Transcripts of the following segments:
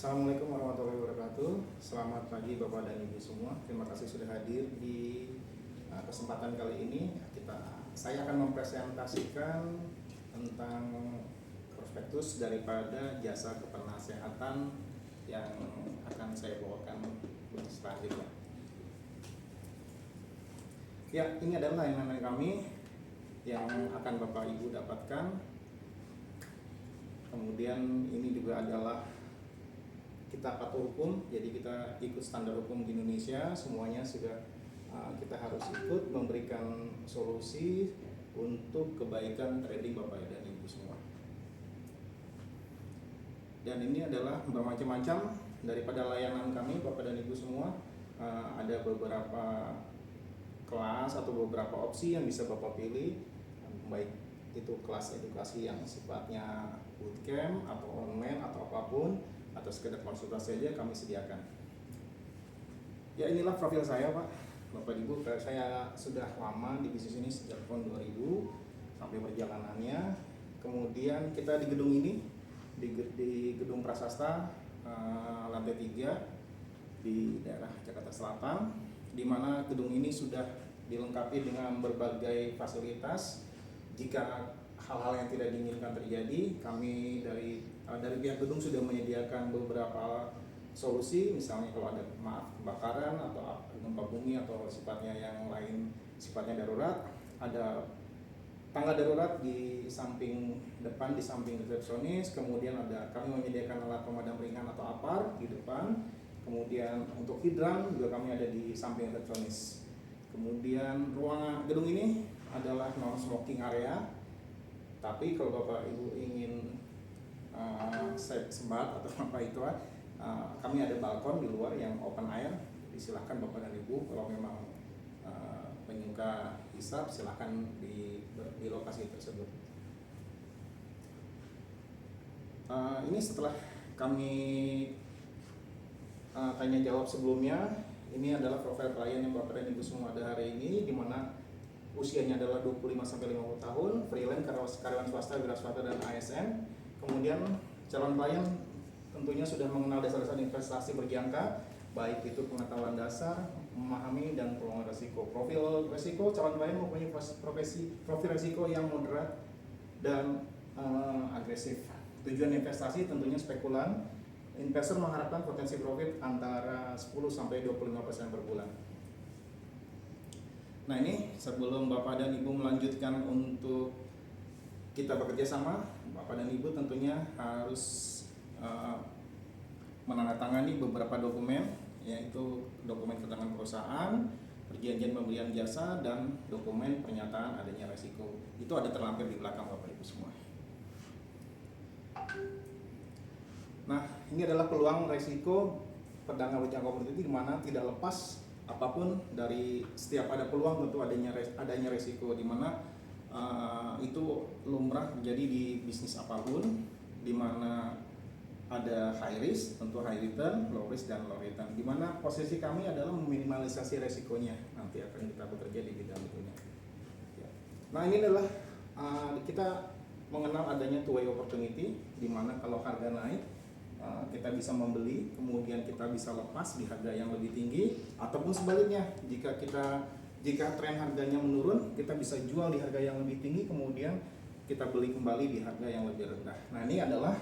Assalamualaikum warahmatullahi wabarakatuh. Selamat pagi Bapak dan Ibu semua. Terima kasih sudah hadir di kesempatan kali ini. Saya akan mempresentasikan tentang prospektus daripada jasa kepenasehatan yang akan saya bawakan selanjutnya. Ya, ini adalah layanan kami yang akan Bapak Ibu dapatkan. Kemudian ini juga adalah kita patuh hukum, jadi kita ikut standar hukum di Indonesia. Semuanya sudah kita harus ikut memberikan solusi untuk kebaikan trading Bapak dan Ibu semua. Dan ini adalah bermacam-macam daripada layanan kami Bapak dan Ibu semua. Ada beberapa kelas atau beberapa opsi yang bisa Bapak pilih, baik itu kelas edukasi yang sifatnya bootcamp atau online atau apapun, atau sekedar konsultasi saja kami sediakan. Ya, inilah profil saya Pak, Bapak Ibu. Saya sudah lama di bisnis ini sejak tahun 2000 sampai perjalanannya. Kemudian kita di gedung ini, di gedung Prasasta lantai 3 di daerah Jakarta Selatan, di mana gedung ini sudah dilengkapi dengan berbagai fasilitas. Jika hal-hal yang tidak diinginkan terjadi, kami dari pihak gedung sudah menyediakan beberapa solusi. Misalnya kalau ada kebakaran atau gempa bumi atau sifatnya yang lain, sifatnya darurat, ada tangga darurat di samping depan, di samping resepsionis. Kemudian kami menyediakan alat pemadam ringan atau APAR di depan. Kemudian untuk hidran juga kami ada di samping resepsionis. Kemudian ruang gedung ini adalah non smoking area. Tapi kalau Bapak Ibu ingin sebat atau apa itu, kami ada balkon di luar yang open air. Silahkan Bapak dan Ibu kalau memang penyuka hisap, silahkan di lokasi tersebut. Ini setelah kami tanya jawab sebelumnya, ini adalah profil klien yang Bapak dan Ibu semua ada hari ini, di mana usianya adalah 25-50 tahun, freelance, karyawan swasta, wira swasta, dan ASN. Kemudian calon klien tentunya sudah mengenal dasar-dasar investasi berjangka, baik itu pengetahuan dasar, memahami dan peluang risiko. Profil risiko calon klien mempunyai profil risiko yang moderat dan agresif. Tujuan investasi tentunya spekulan. Investor mengharapkan potensi profit antara 10-25% per bulan. Nah, ini sebelum Bapak dan Ibu melanjutkan untuk kita bekerja sama, Bapak dan Ibu tentunya harus menandatangani beberapa dokumen, yaitu dokumen keterangan perusahaan, perjanjian pembelian jasa, dan dokumen pernyataan adanya resiko. Itu ada terlampir di belakang Bapak Ibu semua. Nah, ini adalah peluang resiko perdagangan berjangka komoditi, di mana tidak lepas apapun dari setiap ada peluang tentu adanya resiko, di mana itu lumrah terjadi di bisnis apapun, di mana ada high risk, tentu high return, low risk, dan low return, di mana posisi kami adalah meminimalisasi resikonya. Nanti akan kita bekerja di bidang itunya. Nah, ini adalah kita mengenal adanya two way opportunity, di mana kalau harga naik kita bisa membeli, kemudian kita bisa lepas di harga yang lebih tinggi, ataupun sebaliknya, jika tren harganya menurun, kita bisa jual di harga yang lebih tinggi, kemudian kita beli kembali di harga yang lebih rendah. Nah, ini adalah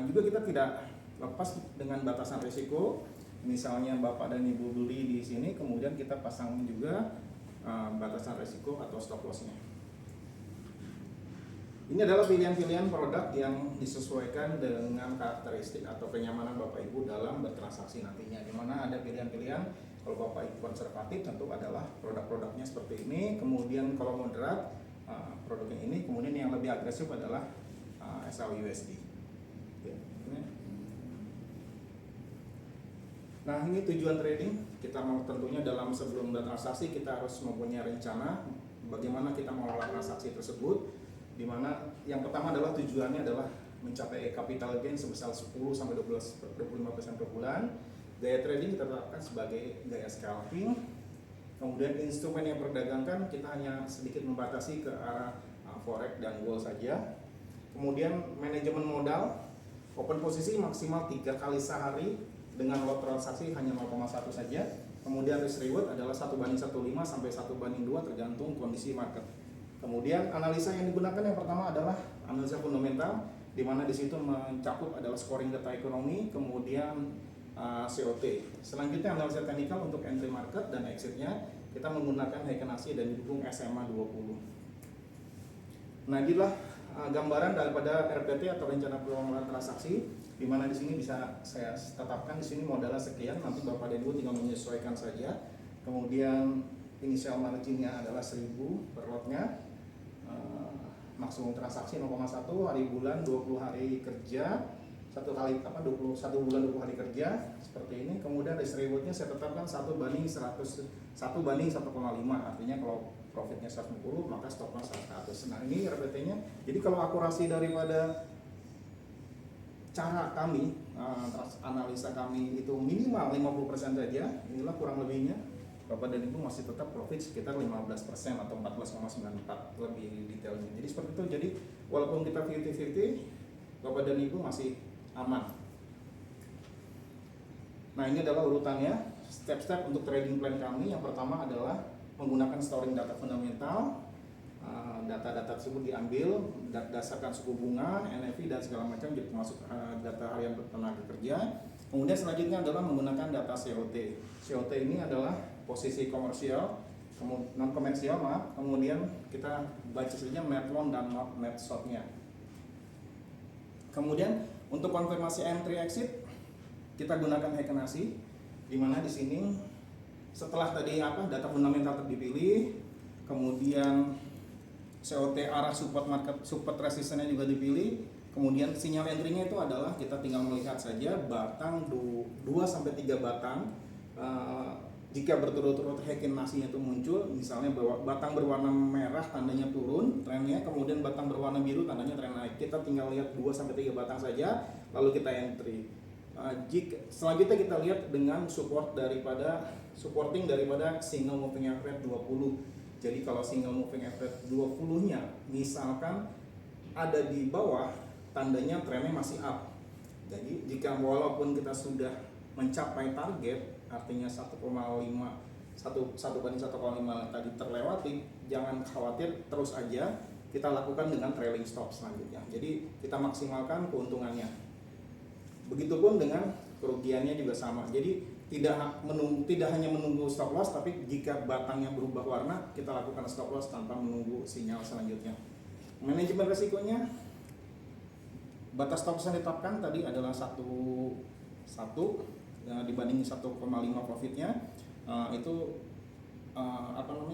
juga kita tidak lepas dengan batasan risiko. Misalnya Bapak dan Ibu beli di sini, kemudian kita pasang juga batasan risiko atau stop lossnya. Ini adalah pilihan-pilihan produk yang disesuaikan dengan karakteristik atau kenyamanan Bapak Ibu dalam bertransaksi nantinya. Di mana ada pilihan-pilihan, kalau Bapak Ibu konservatif tentu adalah produk-produknya seperti ini. Kemudian kalau moderat, produknya ini. Kemudian yang lebih agresif adalah SLUSD. Nah, ini tujuan trading. Kita mau tentunya sebelum bertransaksi kita harus mempunyai rencana bagaimana kita mengelola transaksi tersebut. Di mana yang pertama adalah tujuannya adalah mencapai capital gain sebesar 10-25% per bulan. Gaya trading kita tetapkan sebagai gaya scalping. Kemudian instrumen yang perdagangkan kita hanya sedikit membatasi ke arah forex dan gold saja. Kemudian manajemen modal Open posisi maksimal 3 kali sehari dengan lot transaksi hanya 0,1 saja. Kemudian risk reward adalah 1:1,5 sampai 1:2 tergantung kondisi market. Kemudian analisa yang digunakan yang pertama adalah analisa fundamental, di mana di situ mencakup adalah scoring data ekonomi, kemudian COT. Selanjutnya analisa teknikal untuk entry market dan exitnya kita menggunakan Heiken Ashi dan didukung SMA 20. Nah, inilah gambaran daripada RPT atau rencana pengelolaan transaksi, di mana di sini bisa saya tetapkan di sini modalnya sekian, nanti Bapak dan Ibu tinggal menyesuaikan saja. Kemudian initial marginnya adalah 1000 per lotnya, maksimum transaksi 0,1 hari bulan 20 hari kerja, 21 bulan 20 hari kerja seperti ini. Kemudian risk rewardnya saya tetapkan 1:1,5, artinya kalau profitnya 150 maka stop loss 100. Nah, ini RPT-nya. Jadi kalau akurasi daripada cara kami analisa kami itu minimal 50% saja, inilah kurang lebihnya. Bapak dan Ibu masih tetap profit sekitar 15% atau 14,94 lebih detailnya. Jadi seperti itu. Jadi walaupun kita 50-50, Bapak dan Ibu masih aman. Nah, ini adalah urutannya, step-step untuk trading plan kami. Yang pertama adalah menggunakan storing data fundamental. Data-data tersebut diambil berdasarkan suku bunga, NFI dan segala macam, jadi termasuk data harian tenaga kerja. Kemudian selanjutnya adalah menggunakan data COT. COT ini adalah posisi komersial, non komersial maaf. Kemudian kita baca saja net long dan net short-nya. Kemudian untuk konfirmasi entry exit kita gunakan Heiken Ashi, di mana di sini setelah tadi data fundamental dipilih, kemudian COT arah support market, support resistance juga dipilih, kemudian sinyal entry-nya itu adalah kita tinggal melihat saja batang 2-3 batang. Jika berturut-turut Heiken Ashi itu muncul, misalnya bahwa batang berwarna merah tandanya turun trennya, kemudian batang berwarna biru tandanya tren naik. Kita tinggal lihat 2-3 batang saja, lalu kita entry. Selanjutnya kita lihat dengan supporting daripada single moving average 20. Jadi kalau single moving average 20-nya misalkan ada di bawah, tandanya trennya masih up. Jadi jika walaupun kita sudah mencapai target, artinya 1,5 tadi terlewati, jangan khawatir, terus aja kita lakukan dengan trailing stop selanjutnya. Jadi kita maksimalkan keuntungannya. Begitupun dengan kerugiannya juga sama. Jadi tidak hanya menunggu stop loss, tapi jika batangnya berubah warna, kita lakukan stop loss tanpa menunggu sinyal selanjutnya. Manajemen resikonya, batas stop loss yang ditetapkan tadi adalah 1 dibanding 1,5 profitnya, itu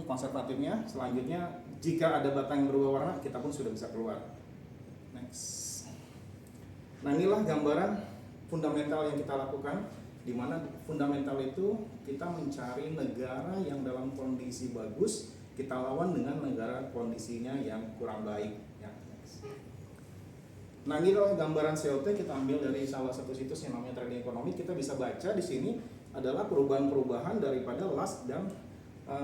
konservatifnya. Selanjutnya jika ada batang yang berubah warna, kita pun sudah bisa keluar. Next. Nah, inilah gambaran fundamental yang kita lakukan, di mana fundamental itu kita mencari negara yang dalam kondisi bagus, kita lawan dengan negara kondisinya yang kurang baik. Ya. Nah, ini kalau gambaran COT kita ambil dari salah satu situs yang namanya Trading Economics. Kita bisa baca di sini adalah perubahan-perubahan daripada last dan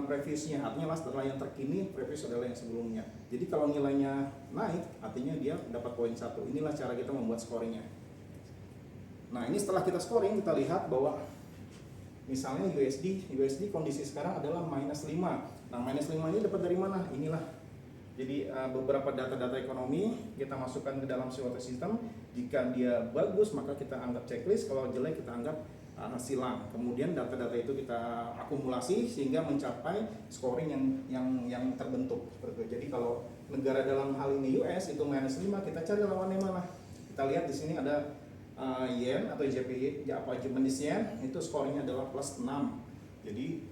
previousnya. Artinya last adalah yang terkini, previous adalah yang sebelumnya. Jadi kalau nilainya naik, artinya dia dapat poin 1. Inilah cara kita membuat scoringnya. Nah, ini setelah kita scoring, kita lihat bahwa misalnya USD kondisi sekarang adalah -5. Nah, -5 ini dapat dari mana? Inilah. Jadi beberapa data-data ekonomi kita masukkan ke dalam suatu sistem. Jika dia bagus, maka kita anggap checklist. Kalau jelek, kita anggap silang. Kemudian data-data itu kita akumulasi sehingga mencapai scoring yang terbentuk. Jadi kalau negara dalam hal ini US itu -5, kita cari lawannya mana? Kita lihat di sini ada yen atau JPY, jenis yen itu skornya adalah +6. Jadi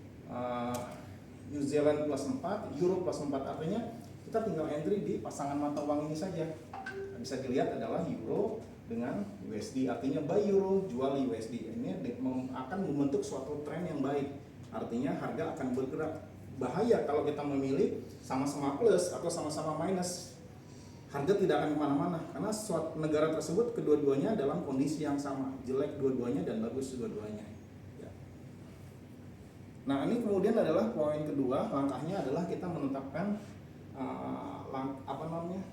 New Zealand +4, Euro +4, artinya kita tinggal entry di pasangan mata uang ini saja. Bisa dilihat adalah Euro dengan USD, artinya buy Euro, jual USD. Ini akan membentuk suatu tren yang baik, artinya harga akan bergerak. Bahaya kalau kita memilih sama-sama plus atau sama-sama minus, harga tidak akan kemana-mana, karena suatu negara tersebut kedua-duanya dalam kondisi yang sama, jelek dua-duanya dan bagus dua-duanya. Ya. Nah, ini kemudian adalah poin kedua, langkahnya adalah kita menetapkan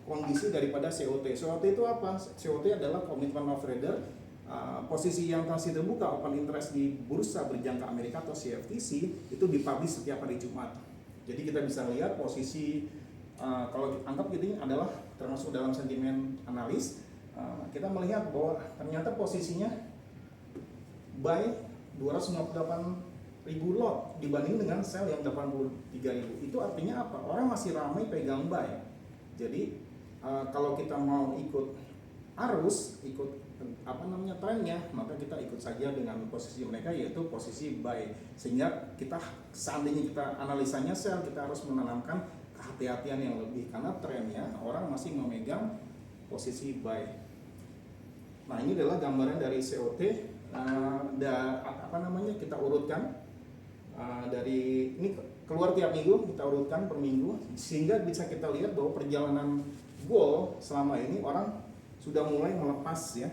kondisi daripada COT. COT itu apa? COT adalah Commitment of Trader, posisi yang transaksi terbuka open interest di bursa berjangka Amerika atau CFTC itu dipublish setiap hari Jumat. Jadi kita bisa lihat posisi kalau anggap gitu adalah termasuk dalam sentimen analis. Kita melihat bahwa ternyata posisinya buy 258.000 lot dibanding dengan sell yang 83.000. Itu artinya apa? Orang masih ramai pegang buy. Jadi kalau kita mau ikut arus, ikut trennya, maka kita ikut saja dengan posisi mereka, yaitu posisi buy. Sehingga kita seandainya kita analisanya sell, kita harus menanamkan kehati-hatian yang lebih karena trennya orang masih memegang posisi buy. Nah, ini adalah gambaran dari COT. Kita urutkan dari ini keluar tiap minggu, kita urutkan per minggu sehingga bisa kita lihat bahwa perjalanan gold selama ini orang sudah mulai melepas ya,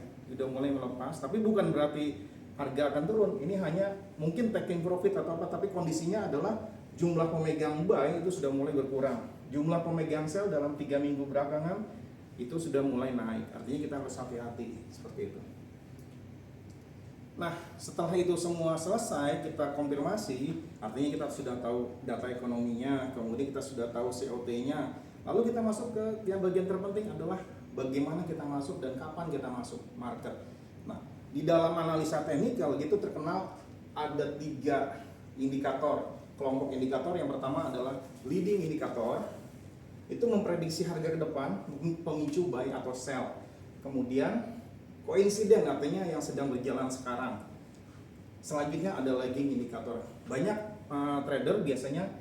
tapi bukan berarti harga akan turun. Ini hanya mungkin taking profit atau apa, tapi kondisinya adalah jumlah pemegang buy itu sudah mulai berkurang. Jumlah pemegang sell dalam 3 minggu belakangan itu sudah mulai naik. Artinya kita harus hati-hati seperti itu. Nah, setelah itu semua selesai, kita konfirmasi, artinya kita sudah tahu data ekonominya, kemudian kita sudah tahu COT-nya. Lalu kita masuk ke yang bagian terpenting adalah bagaimana kita masuk dan kapan kita masuk market. Nah, di dalam analisa teknikal gitu terkenal ada 3 indikator, kelompok indikator. Yang pertama adalah leading indikator. Itu memprediksi harga ke depan, pemicu buy atau sell. Kemudian koinsiden, artinya yang sedang berjalan sekarang. Selanjutnya ada lagging indikator. Banyak trader biasanya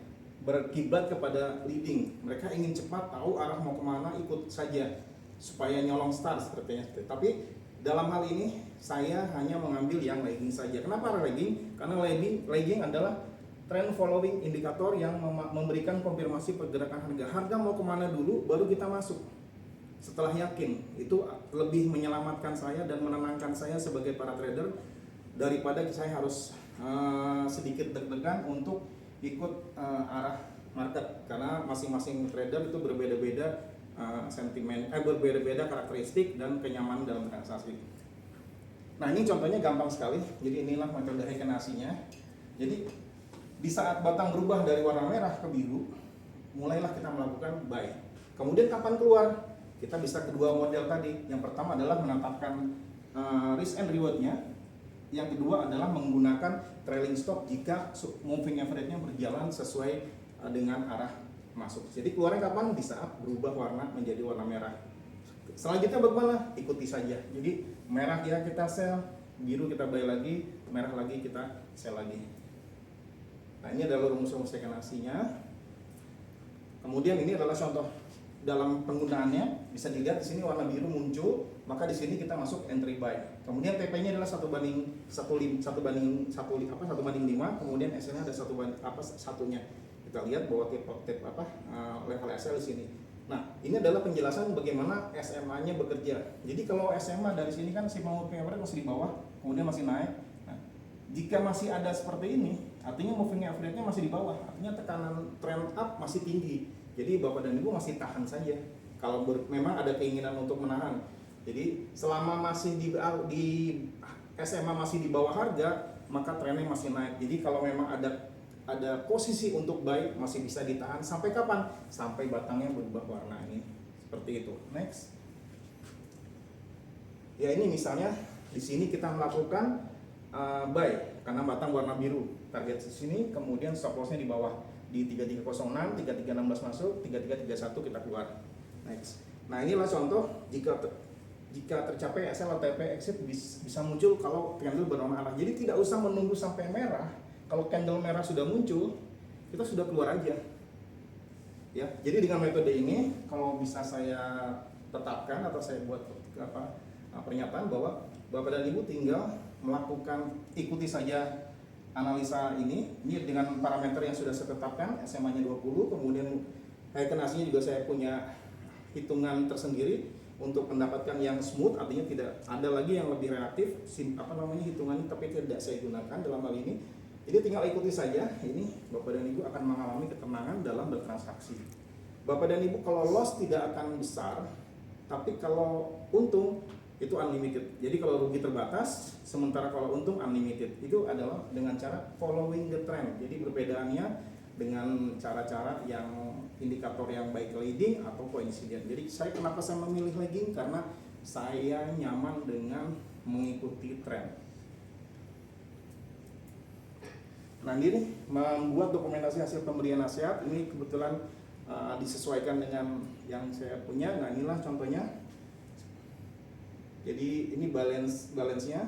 berkiblat kepada leading. Mereka ingin cepat tahu arah mau kemana, ikut saja supaya nyolong start sepertinya. Tapi dalam hal ini saya hanya mengambil yang lagging saja. Kenapa lagging? Karena lagging adalah trend following indikator yang memberikan konfirmasi pergerakan harga. Harga mau kemana dulu, baru kita masuk. Setelah yakin, itu lebih menyelamatkan saya dan menenangkan saya sebagai para trader daripada saya harus sedikit deg-degan untuk ikut arah market. Karena masing-masing trader itu berbeda-beda berbeda-beda karakteristik dan kenyamanan dalam transaksi. Nah, ini contohnya gampang sekali. Jadi inilah metode Heiken-Ashnya. Jadi di saat batang berubah dari warna merah ke biru, mulailah kita melakukan buy. Kemudian kapan keluar? Kita bisa kedua model tadi. Yang pertama adalah menetapkan risk and reward-nya. Yang kedua adalah menggunakan trailing stop jika moving average-nya berjalan sesuai dengan arah masuk. Jadi keluarnya kapan? Di saat berubah warna menjadi warna merah. Selanjutnya bagaimana? Ikuti saja. Jadi merah ya kita sell, biru kita buy lagi, merah lagi kita sell lagi. Nah, ini adalah rumus-rumus Heiken-Ashnya. Kemudian ini adalah contoh dalam penggunaannya. Bisa dilihat di sini warna biru muncul, maka di sini kita masuk entry buy. Kemudian TP-nya adalah 1/5, kemudian SL-nya ada satunya. Kita lihat bahwa level SL di sini. Nah, ini adalah penjelasan bagaimana SMA-nya bekerja. Jadi kalau SMA dari sini kan si moving average masih di bawah, kemudian masih naik. Nah, jika masih ada seperti ini, artinya moving average-nya masih di bawah, artinya tekanan trend up masih tinggi. Jadi Bapak dan Ibu masih tahan saja. Kalau memang ada keinginan untuk menahan. Jadi selama masih di SMA masih di bawah harga, maka trennya masih naik. Jadi kalau memang ada posisi untuk buy, masih bisa ditahan sampai kapan? Sampai batangnya berubah warna ini. Seperti itu. Next. Ya, ini misalnya di sini kita melakukan buy karena batang warna biru. Target di sini, kemudian stop loss-nya di bawah di 3306, 3316 masuk, 3331 kita keluar. Next. Nah, inilah contoh jika tercapai SL atau TP exit bisa muncul kalau candle berwarna merah. Jadi tidak usah menunggu sampai merah. Kalau candle merah sudah muncul, kita sudah keluar aja. Ya, jadi dengan metode ini kalau bisa saya tetapkan atau saya buat pernyataan bahwa Bapak dan Ibu tinggal melakukan ikuti saja analisa ini dengan parameter yang sudah saya tetapkan, SMA-nya 20, kemudian Heiken-Ashnya juga saya punya hitungan tersendiri untuk mendapatkan yang smooth, artinya tidak ada lagi yang lebih reaktif, hitungannya tapi tidak saya gunakan dalam hal ini. Jadi tinggal ikuti saja, ini Bapak dan Ibu akan mengalami ketenangan dalam bertransaksi. Bapak dan Ibu, kalau loss tidak akan besar, tapi kalau untung itu unlimited. Jadi kalau rugi terbatas, sementara kalau untung unlimited. Itu adalah dengan cara following the trend. Jadi perbedaannya dengan cara-cara yang indikator yang baik leading atau coincident. Jadi kenapa saya memilih lagging? Karena saya nyaman dengan mengikuti tren. Nah, ini membuat dokumentasi hasil pemberian nasihat ini kebetulan disesuaikan dengan yang saya punya. Nah, inilah contohnya. Jadi ini balance-nya,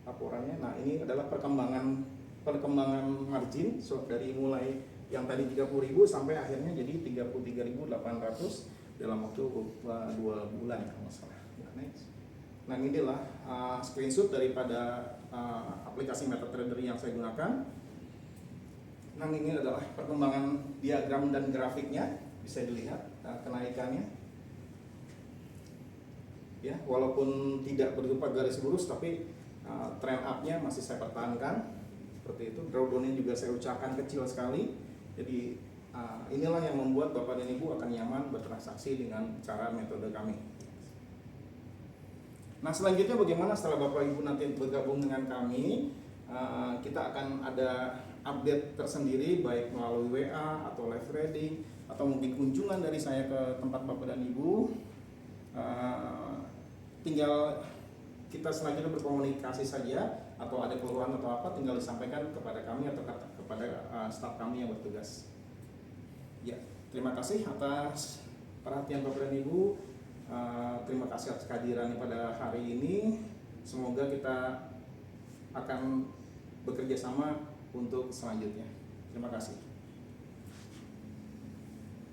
laporannya. Nah, ini adalah perkembangan margin dari mulai yang tadi 30.000 sampai akhirnya jadi 33.800 dalam waktu 2 bulan kalau nggak salah. Next. Nah, inilah screenshot daripada aplikasi MetaTrader yang saya gunakan. Nah, ini adalah perkembangan diagram dan grafiknya, bisa dilihat kenaikannya. Ya, walaupun tidak berupa garis lurus, tapi trend up-nya masih saya pertahankan seperti itu. Drawdown-nya juga saya ucapkan kecil sekali. Jadi inilah yang membuat Bapak dan Ibu akan nyaman bertransaksi dengan cara metode kami. Nah, selanjutnya bagaimana setelah Bapak Ibu nanti bergabung dengan kami? Kita akan ada update tersendiri baik melalui WA atau live trading atau mungkin kunjungan dari saya ke tempat Bapak dan Ibu. Tinggal kita selanjutnya berkomunikasi saja, atau ada keluhan atau apa tinggal disampaikan kepada kami atau kepada staf kami yang bertugas. Ya, terima kasih atas perhatian Bapak dan Ibu. Terima kasih atas kehadirannya pada hari ini. Semoga kita akan bekerja sama untuk selanjutnya. Terima kasih.